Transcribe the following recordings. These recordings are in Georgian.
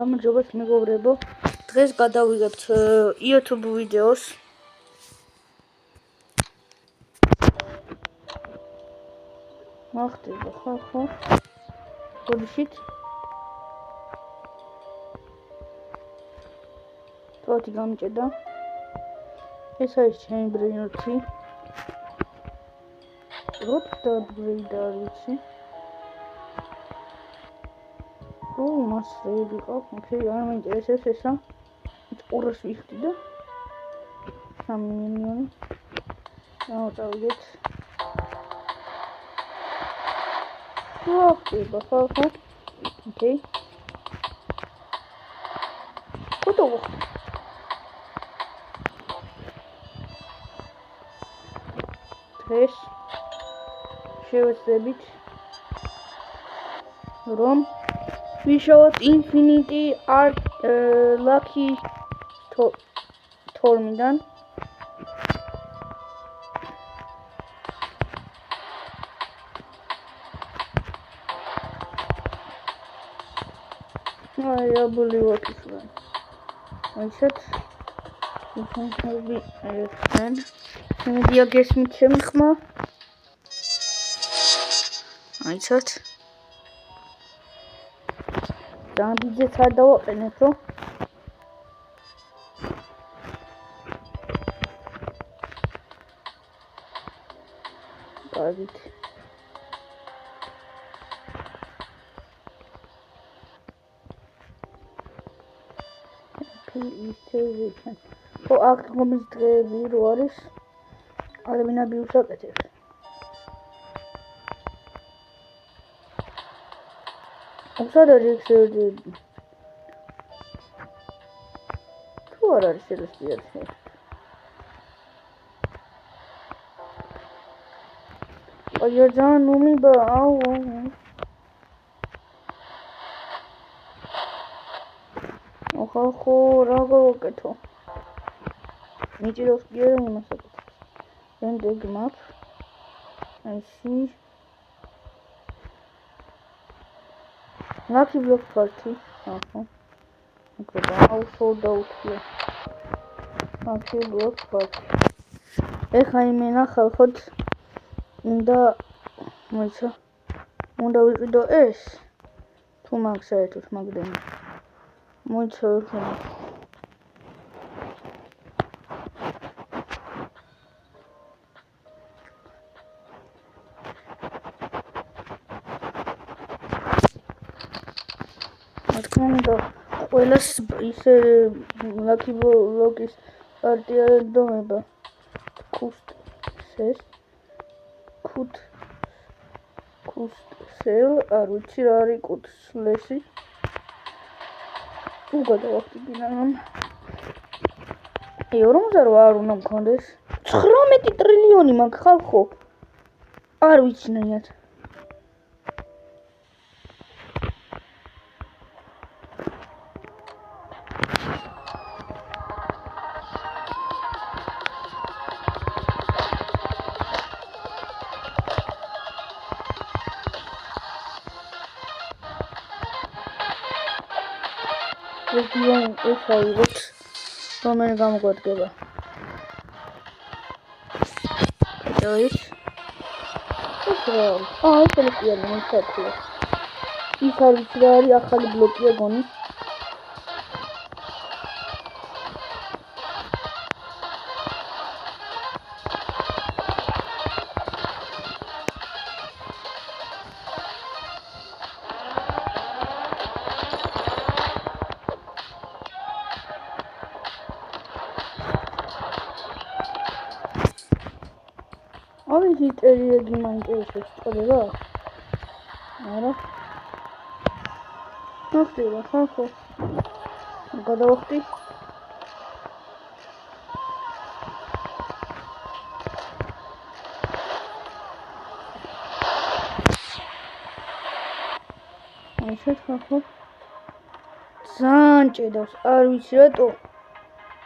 გამარჯობათ მეგობრებო, დღეს გადავიღებთ YouTube ვიდეოს. მახდება ხო? გოდიშით. თოთი გამჭედა. ეს არის ჩემი ბრინოთი. როდ დაბრიდა ვიცი. მასრები ყავ, ოკეი, არ მაინტერესებს ესა. ყურას ვიხდი და 3 მილიონი. დავწავიდეთ. ვახტება ხო? ოკეი. კუთო დღეს შევეცდებით რომ ვიშოვოთ Infinity Art Lucky Stormიდან. აი აბული ვაკისლა. აიცეთ. ისინი მედია გესმით ჩემი ხმა. აიცეთ. დამბიძეც არ დავაყენებ, რომ კარგით. ხო, აქ ღომის დღეები რო არის, ადამიანები უსაკეთებს. სად არის ექსერდი? თუ არ არის ელესპიაცია. აი ძალიან უმიბა, აუ. ხო, რა გავაკეთო? მიჭირავს კი არა იმას აკეთებს. ენდეგ მაქვს. აიში. Lucky block party. Aha. Wow, sold out here. Lucky block party. ეხა იმენა ხალხოთ უნდა მოიცა. უნდა ვიყიდო ეს. თუ მაგ საერთოდ მაგდენი. მოიცა ეხა. ყველას ისე Lucky Block-ის პარტია დომება. კუსტსელ, არ ვიცი რა არის კუსტსლესი. თუ გადავახტიგინა რომ 48 არ უნდა მქონდეს. 19 ტრილიონი მაქვს ხალხო. არ ვიცნიათ. ეს აიღოთ რომელი გამოგვადგება. გადავით. ეს ელესპიაცია მოიწაფლა. ის არ ვიცი რა არის ახალი ბლოკია გონი. ავი ტერიაგი მაინტერესებს წოდება? არა. ნახტება ხო? გადავახტი. აიცეთ ხო? ძალიან ჭედავს, არ ვიცი რატო.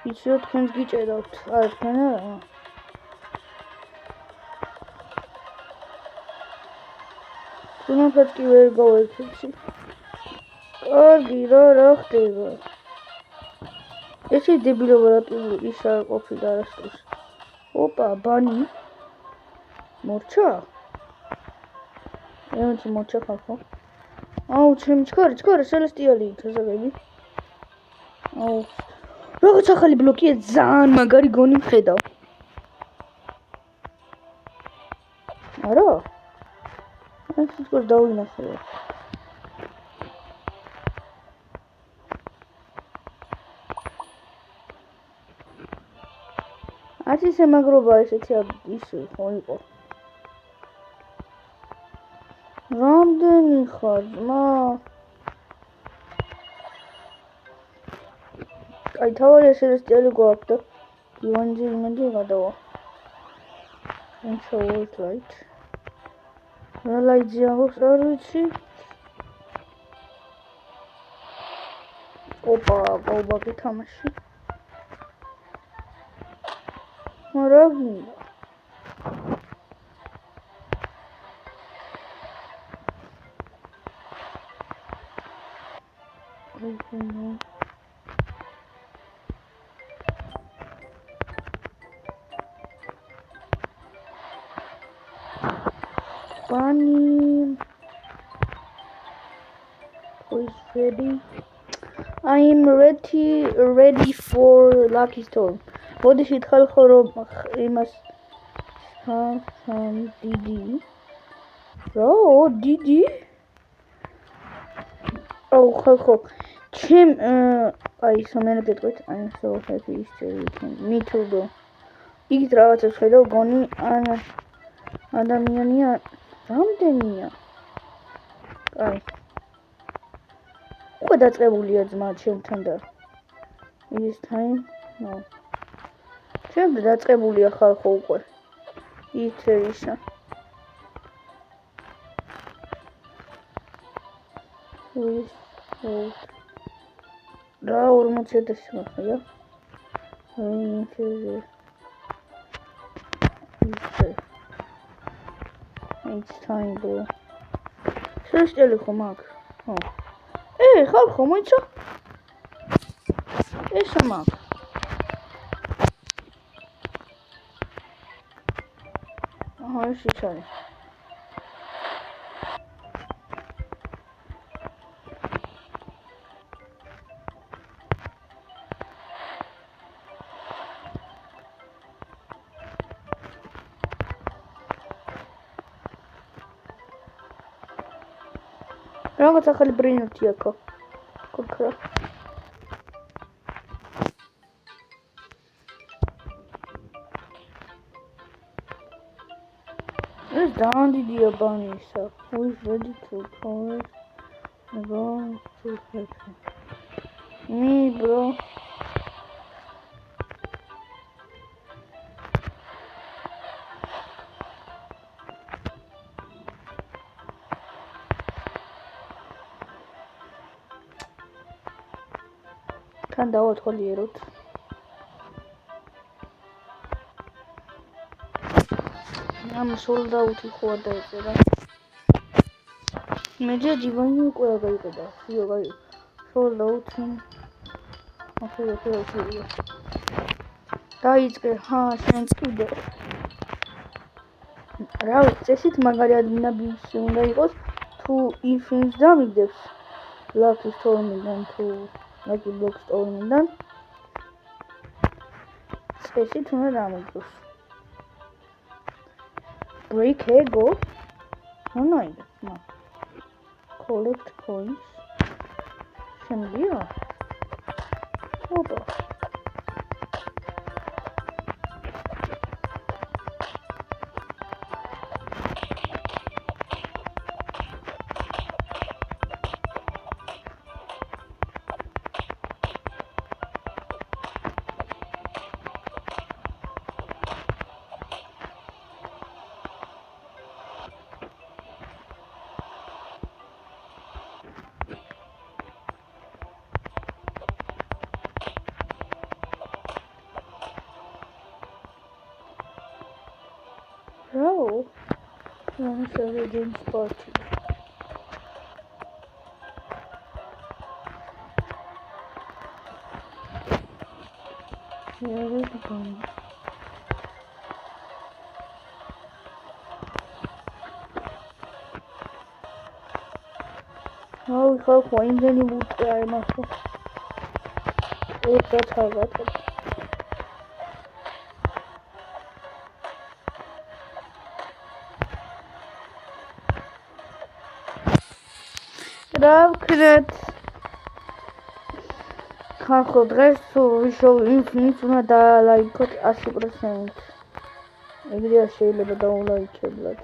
ვიცი რომ თქვენს გიჭედავთ, არ თქვენ არა. თუნდაც კი ვერ გავერცხი. კარგი რა ხდება? ესე დებილობა რატომ ის არ ყოფილა არასდროს? ოპა, ბანი. მორჩა? ემც მორჩა ხალხო. აუ, ჩემ ჩქარა სელესტიალი თაზაგები. აუ. როგორც ახალი ბლოკია, ძალიან მაგარი გონი მხედავ. არა? ეს ის დავინახე. ათი შემაგრობა ესეთი ის ხო იყო. რამდენი ხარ, მა? აი თავი სელესტიალი გვაქვს და ივანჯი იმედი გადავა. Control light. Light აქვს არ ვიცი. ოპა, გავბაკი თამაში. რა გინდა? Bunny is ready. I am ready for Lucky Storm. What is it? Halkhoro imas Didi. Oh, Didi. Oh, halkho. Chem I something get with. I'm so happy me too bro. Igit რაღაცებს ხედავ გონი ადამიანია რამდენია? აი. უკვე დაწყებულია ძმა ჩემთან და is time? No. ჩემ დაწყებულია ხალხო უკვე. ითერისა. რა 40,000 მოხდა? It's time bro. Სელესტიალი ხო მაქვს? ხო. ხალხო მოიცა? ესა მაქვს. აჰა, ეს ის არის. რაღაც ახალი ბრინოთი აქვს. კოკრა. ეს ძალიან დიდია ბანისა. Who is ready to cover the ground to help? Me bro. თან დავათვალიეროთ. ამ სოლდაუთი ხო არ დაეწერა. მე ჯდივანი უკვე გაიყიდა. იო გაი. სოლდაუთი. აფე. დაიწყე, შენც კიდე. რა ვიცი, ესეთ მაგარი ადინაბის უნდა იყოს თუ if-ს დამიგდებს. Lucky Storm-დან თუ Lucky Block Storm-დან. ესეთ უნდა დამიგდოს. Break ego. No. Collect coins. Შემიძლია? ოპა. Bro, I'm sorry, didn't spot you. აუ ხალხო იმდენი მუტყე არ მახო ეს რაც ხალხო რა ვქნათ ხალხო დღეს თუ ვიშოვით უნდა დაალაიქოთ 100%. ეგრეა შეიძლება დაულაიქებლად.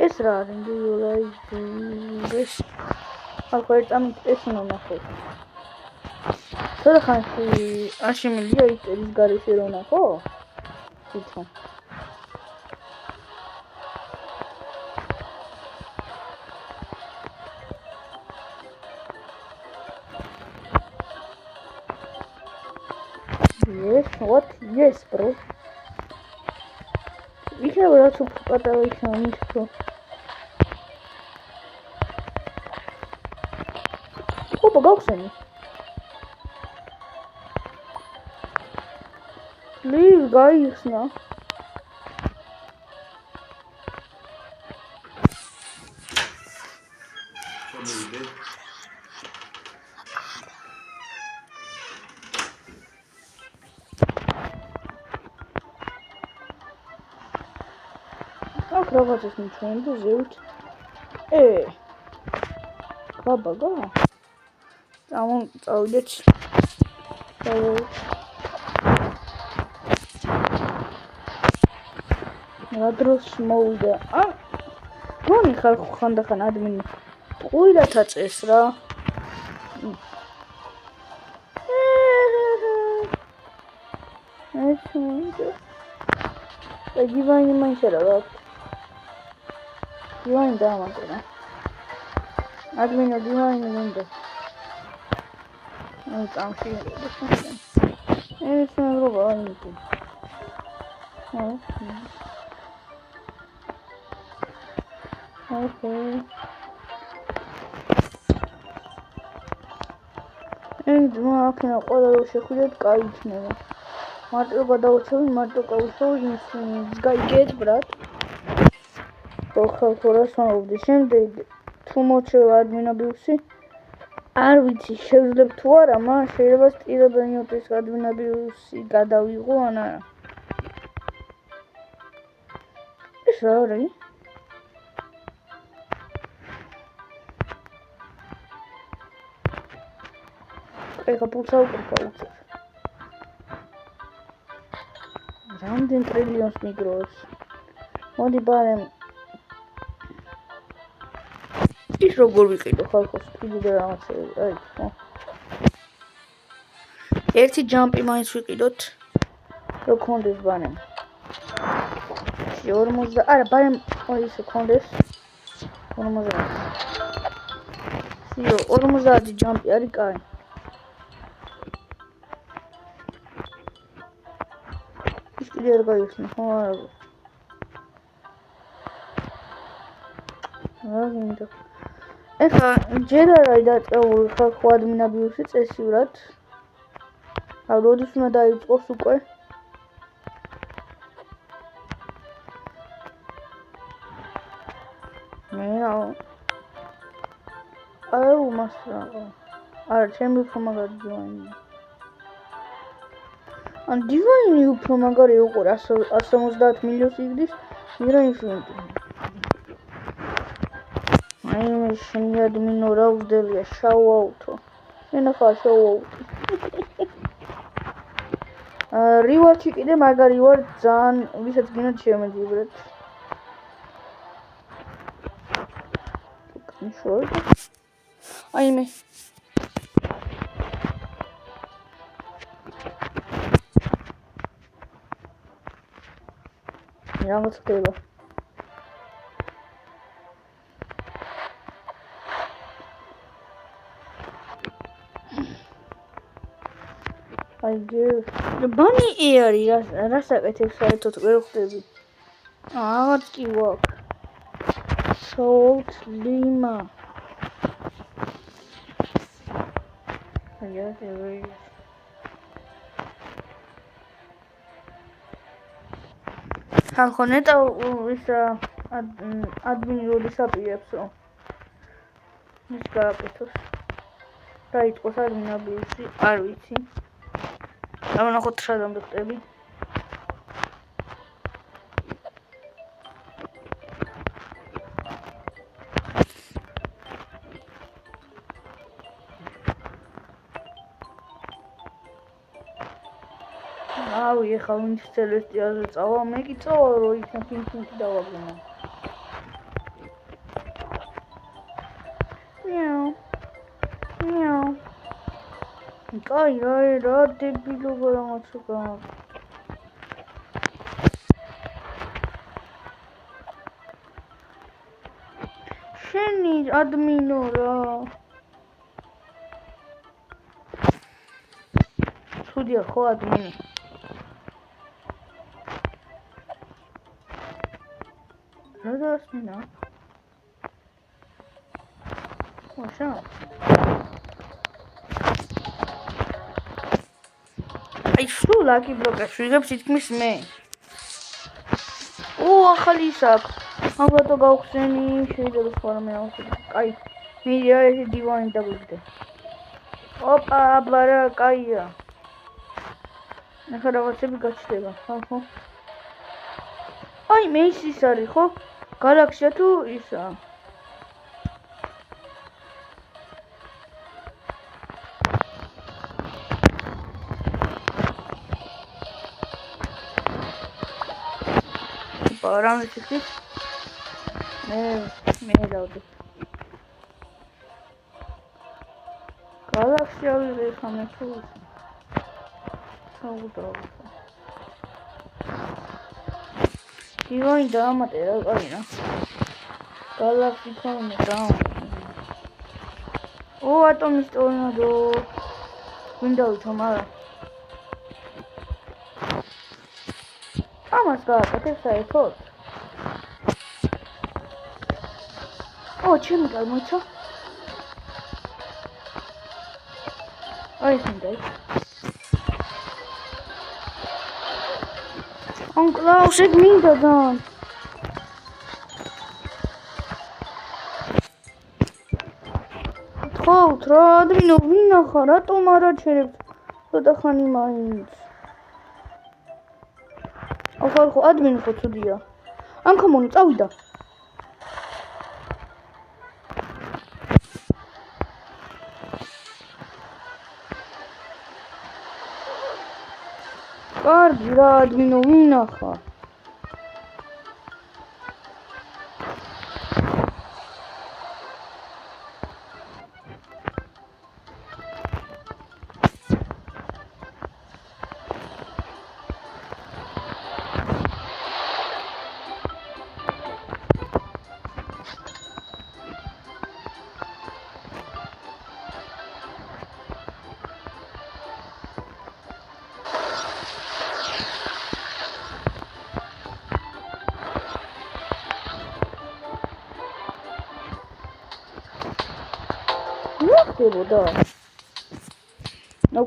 ეს რა არის დაულაიქდეს? ხალხო ერთამით ეს უნდა ნახოთ. Sonra aşımılıyor isteriz garışırına ko. Lütfen. Yes, what? Yes, bro. İşte burada çok patalı işlemiş bu. Opa, kalksana. Please guys now. Акробатის მიჩვენდა ზევით. გაბაგა. წავიდეთ. რა დროს მოვიდა? გონი ხალხო ხანდახან ადმინი ყურათ აწეს რა. დივაინი მაინტერა რა. დივაინი დაამატა. ადმინო დივაინი მინდა. აი წამში. ეს ნერვობა აიმიტი. Okay. ძმა აქნა ყველა რო შეხვიდეთ კაი იქნება. მარტო გადავწევი, მარტო გავუშოვი ის გაიგეთ ბრატ. ხალხო რა სამოვდი შემდეგ თუ მოჩვევა ადმინაბიუსი არ ვიცი შევძლებ თუ არა, მაგრამ შეიძლება სტილობენიოტის ადმინაბიუსი გადავიღო ან არა. ეს რა არის? ეხა პულსა უკრიფა უწევ. რამდენ ტრილიონს მიგროვებს. მოდი ბარემ. ის როგორ ვიყიდო ხალხო სპიდი და რაღაცები. აი ხო. ერთი ჯამპი მაინც ვიყიდოთ. რო კონდეს ბარემ. 40 არა ბარემ ისე კონდეს. 40. 50 ჯამპი არის კაი. Ileri kayıyorsun. Razında. Ეხა ჯერარაი დაწეული ხალხო ადმინაბიუსი წესიურად. აი როდის უნდა დაიწყოს უკვე? მე აუ მასა. არა ჩემი უფრო მაგარი დივაინი. ან დივაინი უფრო მაგარი იყო 170 მილიონს იგდის მირა ინფინიტი. აი მე შემიადმინო რა ვძელია შაუაუთო. ენახა შაუაუთი. რივაჩი კიდე მაგარი ვარ ძალიან ვისაც გინდათ შემეძიბრეთ. აი მე რაღაც ხდება. ბანი არის რა საკეთებს საერთოდ ვერ ხვდები. აღარც კი ვაქვს. Salt Lima. ხალხო ნეტა ისა ადმინი როდის აპირებს რომ ის გააკეთოს. დაიწყოს ადმინაბიუსი, არ ვიცი. დავანახოთ სადამდე ხტები. ავი ეხლა ვინც ცელესტიაზე წავა, მე კი წავა რომ იქნებ ფინფინი დავაგონა. მიაუ. კაი რა დებილობა რაღაცა გაქვს. შენი ადმინო რა. ცუდია ხო ადმინი. რა დასმინა? მოშა. აი სულ აკი ბლოკებს ვიღებ თითქმის მე. ახალი ის აქვს. ალბათ გავხსენი, შეიძლება სხვა რამე ავხსენო. კაი. მე ეს დივანი დაგვიგდე. ოპა, აბარა, კაია. ახლა რაღაცები გაჩნდება, ხო? აი, მე ის არის, ხო? გალაქსია თუ ისა? რამე შეხით? მე დავდი. გალაქსია ვიღე ხამე თუ ისა. საუდაო. დივანი დაამატე რა, კაი რა. გალაქსი ხოლმე დაამატე. ატომის ტორნადო. მინდა ვითომ არა. ამას გააკეთებ საერთოდ? ჩემი გამოიცა. აი ეს მინდა. Klaus, ik meen dat dan. Goed, Admin of Wiener gaat om maar dat je dat gaan niet maar eens. Of al admin goed zo die. Kom on, het oude. Admin of Wiener gaat. ხდებოდა.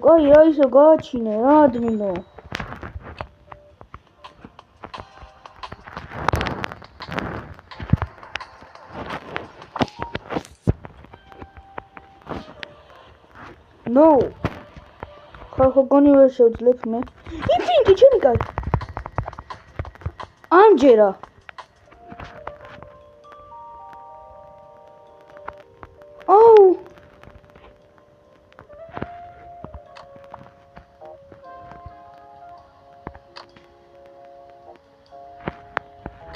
კაი რა ისო გააჩინე რა ადმინო. ნო. ხალხო გონი ვერ შევძლებ მე. იფინკი ჩემი კაი. ამჯერა.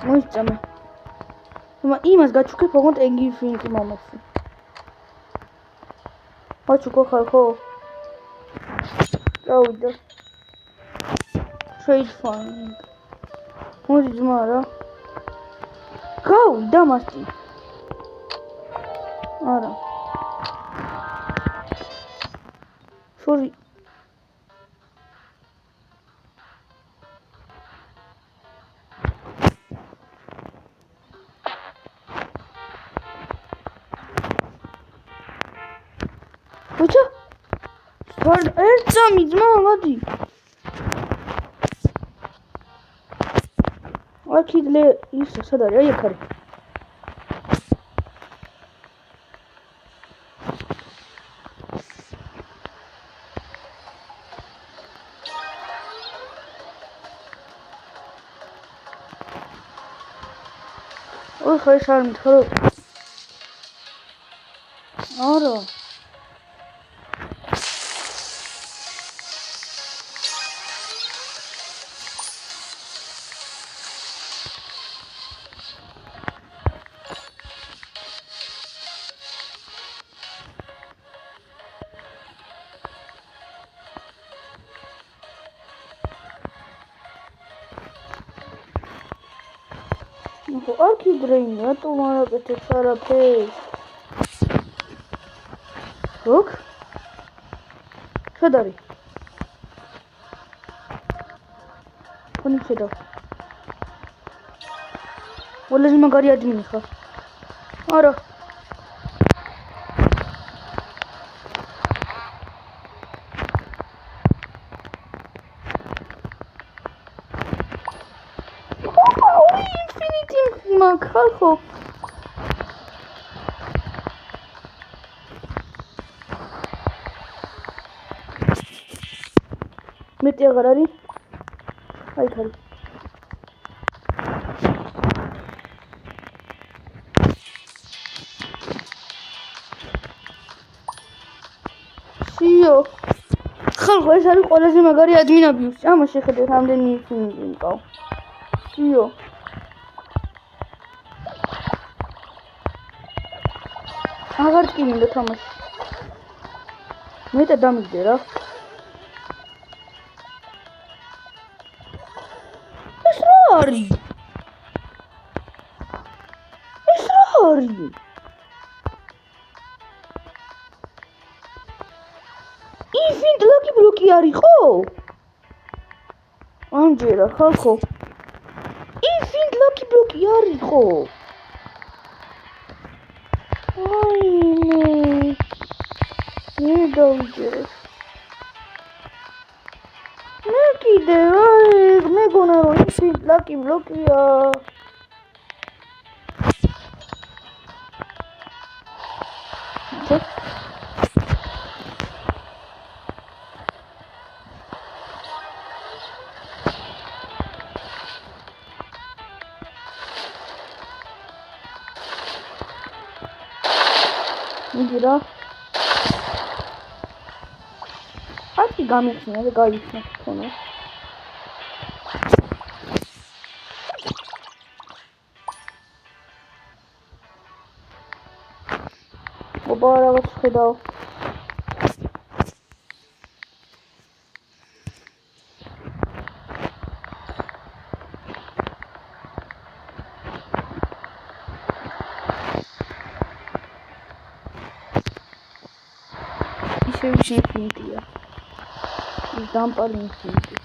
მოიწამე. იმას გაჩუქებ ოღონდ ეგიფინკი მამასი. აჩუქო ხალხო. გავიდა. Trade fund. მოდი ძმა რა. გავიდა მასტი. არა. Sorry. ერთსამი ძმა მოდი აქიდლე ის სად არის აი აქ არის ოი ხა ეს არ მითხარო არა არქიდრეინი რატომ არ აკეთებს არაფერს როკ შედარი ხონი შედა ყველაზე მაგარი ადმინი ხარ არა ხალხო მეტი აღარ არის აი ხარ სიო ხალხო ეს არის ყველაზე მაგარი ადმინაბიუსი ამას შეხედეთ რამდენი ინფინიტი მყავს სიო აღარ ტკიმინდა თამაში მეტად დამიგდე რა ეს რა არის ინფინიტ ლაკი ბლოკი არისო ამჯერა ხალხო ინფინიტ ლაკი ბლოკი არისო დავიჯერეს მე კიდე მეგონა რომ ინფინიტ ლაკი ბლოკია მიდი რა აკი გამიხსნა და გაიხსნა თქონო ობა რაღაც ხედავ ისევ ინფინიტია ის დამპალი ინფინიტი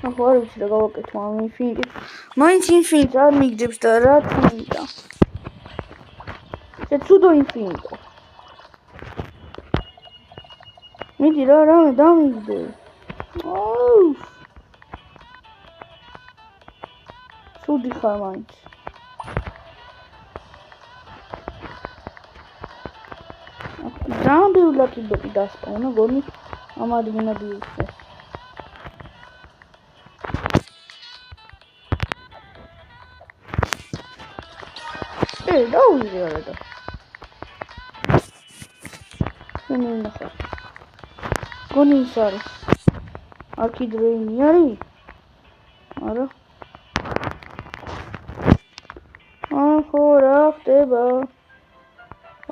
ახლა არ ვიცი რა გავაკეთო ამ ინფინიტით მაინც ინფინიტს არ მიგდებს და რა თქმა ცუდო ინფინიტო მიდი რა რამე დამიგდე ცუდი ხარ მაინც ძალიან ბევრი ლაკი ბლოკი დასპავნა გონი ამ ადმინაბიუსზე დავიძე არა და მე ნახე გონი ის არის არქიდრეინი არის არა ახო რა ხდება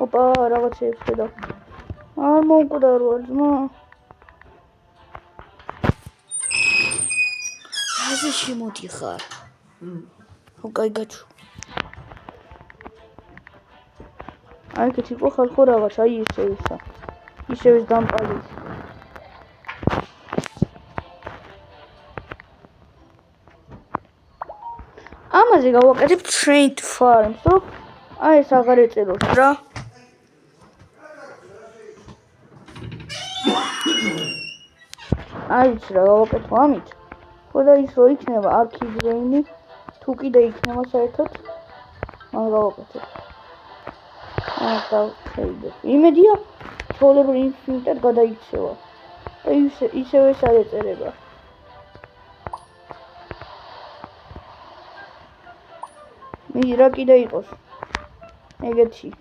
ოპა რაღაცებს ხედავ არ მომკვდაროა ძმა რაზე შემოდიხარ ხო კაი გაჩვ აი ეგეთი იყო ხალხო რაღაც აი ისევ ის დამპალი ამაზე გავაკეთებ trained farms-ო აი ეს აღარ ეწეროს რა არ ვიცი რა გავაკეთო ამით. ხო და ის რო იქნება არქიდრეინი, თუ კიდე იქნება საერთოდ, მან გავაკეთებ. დავხედებ. იმედია, ჩვეულებრივ ინფინიტად გადაიქცევა. და ისევ ეს არ ეწერება. მიდი რა კიდე იყოს. ეგეთი.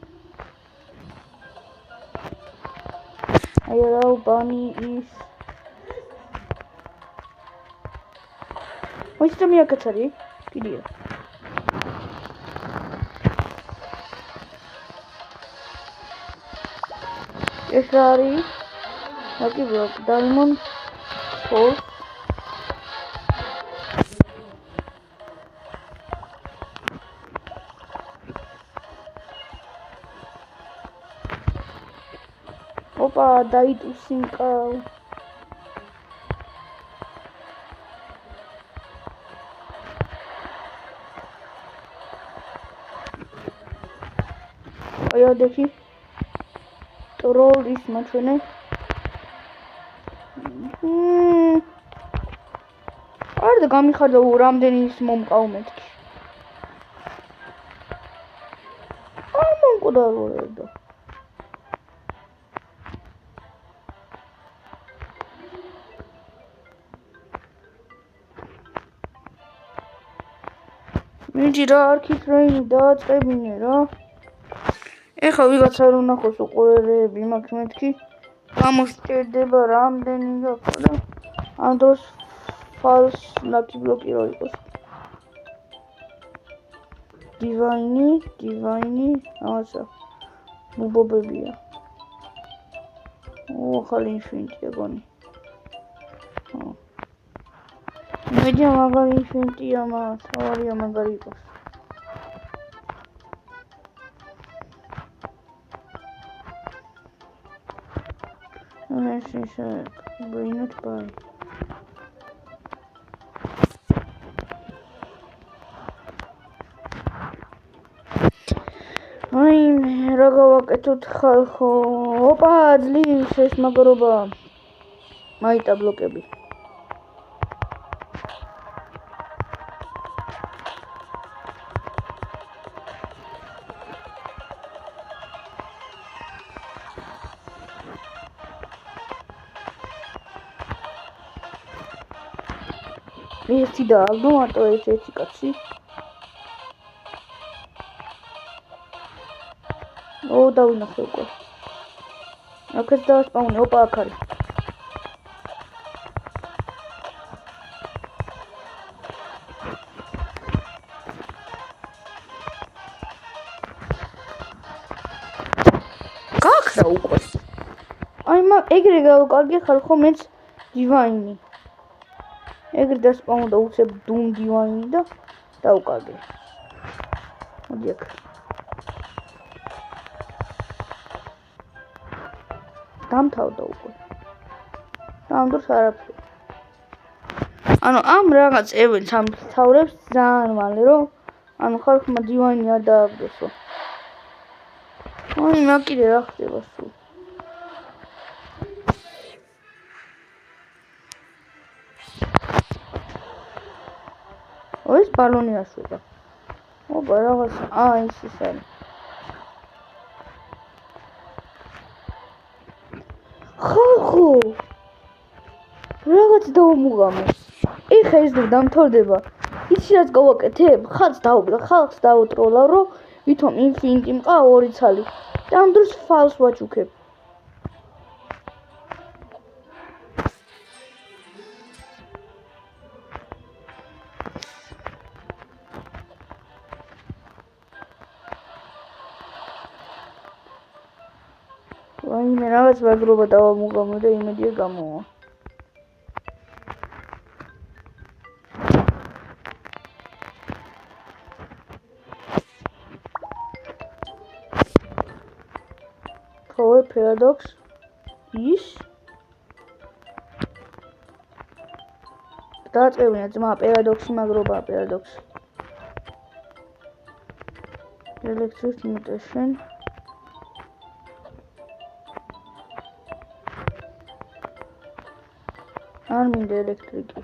აი რა ბანი ის. მოიცა მიაკაცარი? კიდია. ეს რა არის? Lucky block, diamond, force. Opa, დაიტუსინკა. აი ადექი. ტროლის მაჩვენე. არ და გამიხარდა რამდენი ის მომყავ მეთქი. არ მომკვდა როედა. მიჯი რა არქიტრეინი დააწყებინე რა. ეხლა ვიღაცა რომ ნახოს უყურეები მაქვს მეთქი. გამოსჭირდება რამდენი გაქვს და ამ დროს false lucky block რო იყოს. divine, ამაცა. მუბობებია. ახალი ინფინიტია გონი. მეჯა მაგარი ინფინიტია თავარია მაგარი იყოს. Bring it by. აი რა გავაკეთოთ ხალხო. ოპა ძლივს ეს მაგრობა. მაიტა ბლოკები. ერთი დაალდო მარტო ერთი კაცი. დავინახე უკვე. აქაც დავასპავნე, ოპა აქ არის. გაქრა უკვე. აი ეგრე გავაკარგე ხალხო მეც დივაინი. ეგრე დასპავნდა უცებ დუმ დივაინი და დავკარგე. მოდი აქ. დამთავრდა უკვე. ამ დროს არაფერი. ანუ ამ რაღაც ევენთს ამ თავრებს ძალიან მალე რომ ანუ ხალხმა დივაინი არ დააბდესო. აი მაგ კიდე რა ხდება სულ. ეს ბალონი ასვება. ოპა რაღაც ის ის არის. ხალხო რაღაც დავმუღამე. ეხა ეს დამთავრდება. იცი რაც გავაკეთებ? ხალხს დავუტროლა რომ ვითომ ინფინიტი მყავ 2 ცალი. და ამ დროს false ვაჩუქებ. ვაიმე რაღაც ვაგრობა დავამუღამე და იმედია გამოვა. Power paradox is დააწევინა ძმა პარადოქსი მაგრობაა პარადოქსი. Electric mutation არ მინდა ელექტრიკი.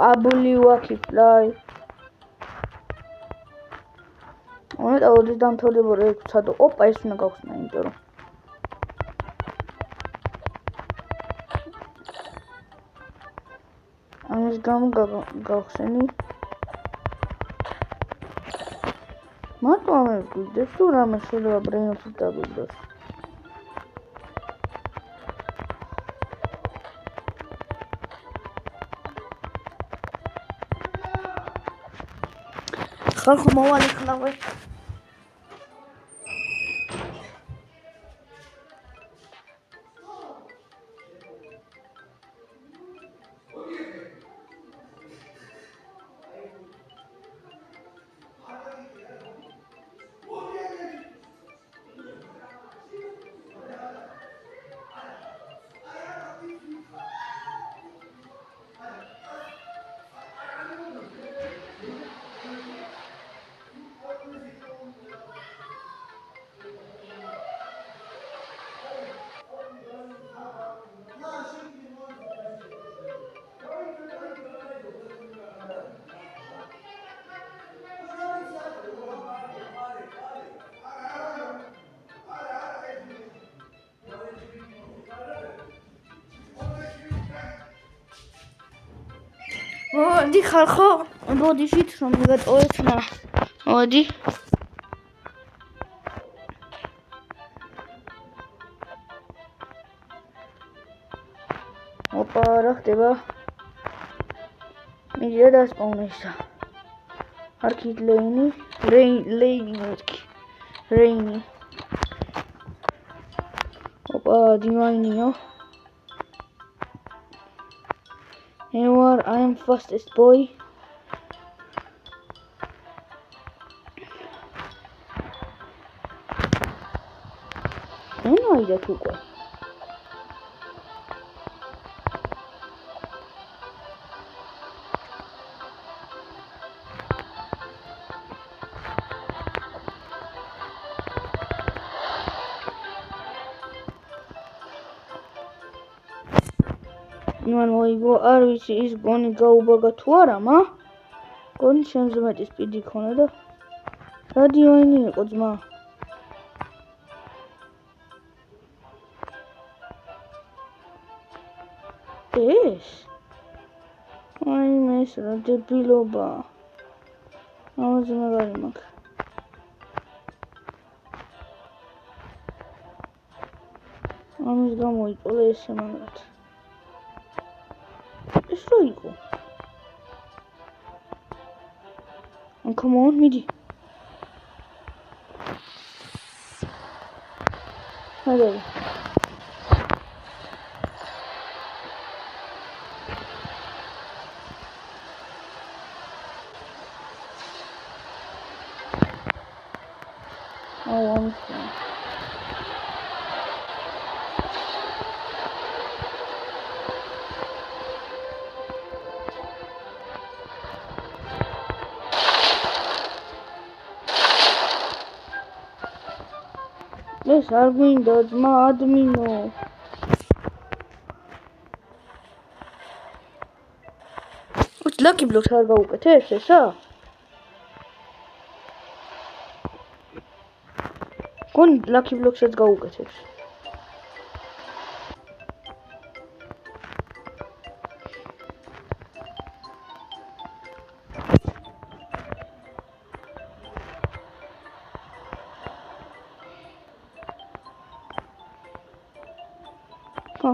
I believe I can fly. Only the others don't tell you what it's called. Oh, I see no ghost in there. I'm just going to go see. What do I do? This is what I'm saying. I'm bringing it to the خلكم موالي خلاوي მოდი ხალხო, ბოდიშით რომ მივატოვეთ ნა. მოდი. ოპა, რა ხდება? მიდია დასპაუნესა. არქით რეინი. ოპა, დივაინიო. Anywhere, I am fastest boy. I know that too good. Iman moigo არ ვიცი ის გონი გაუბაგა თუ არა, მა? გონი შენზე მეტი სპიდი ქონა და რადიოინი იყო ძმა. ეს? აი ეს რა დებილობა. ამაზე მაგარი მაქვს. ამის გამოიწოლა ესე მაგრად. ეს რა იყო? Come on, midi. Hello. Oh, I'm sorry. ეს არ გვინდა ძმა ადმინო. უც ლაკი ბლოკს არ გაუკეთეს ესა? გონი ლაკი ბლოკსაც გაუკეთებს.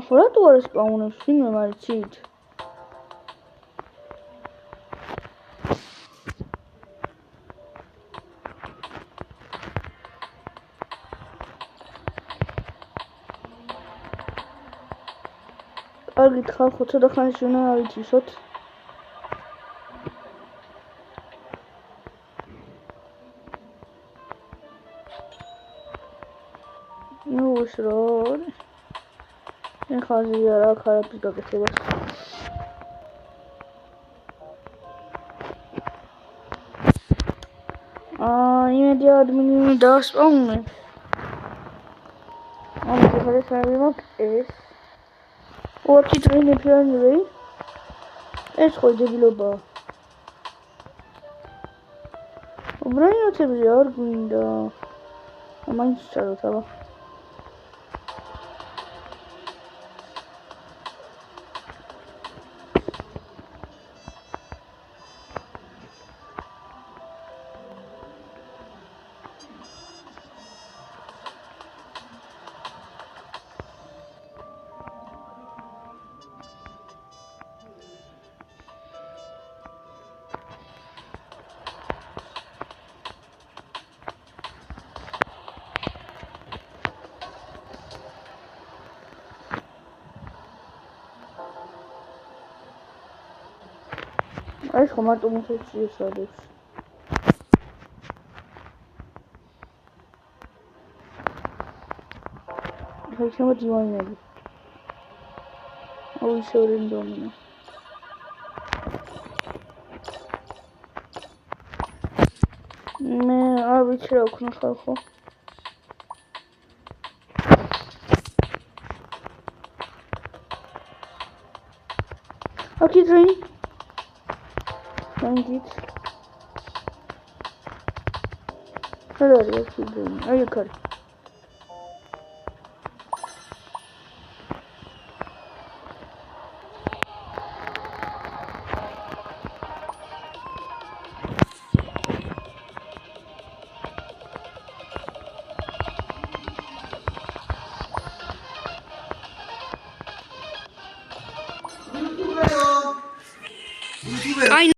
Fără tu o respawnă, filme marțit. Argit ხალხო, ცოტა ხანის უნდა ავიცისოთ. ნუ უშროდ. ხაზია რა ხარების გაკეთებას. იმედი ადმინი დაასპავნე. ამაზე ხარეს არის მაქვს ეს. ორი ტრეინი ფიანური. ეს ხო დებილობაა. უბრალოდ არ გვინდა. მაინც ჩაროთ აბა. ეს ხომ მარტო მუსიკაში ესადებს. შეიძლება დივაინები. აუ ისე რენდომია. მე არ ვიცი რა ვქნა ხალხო. ოკეი ტრეინ. Find it. Hello, what are you doing? Are you good? I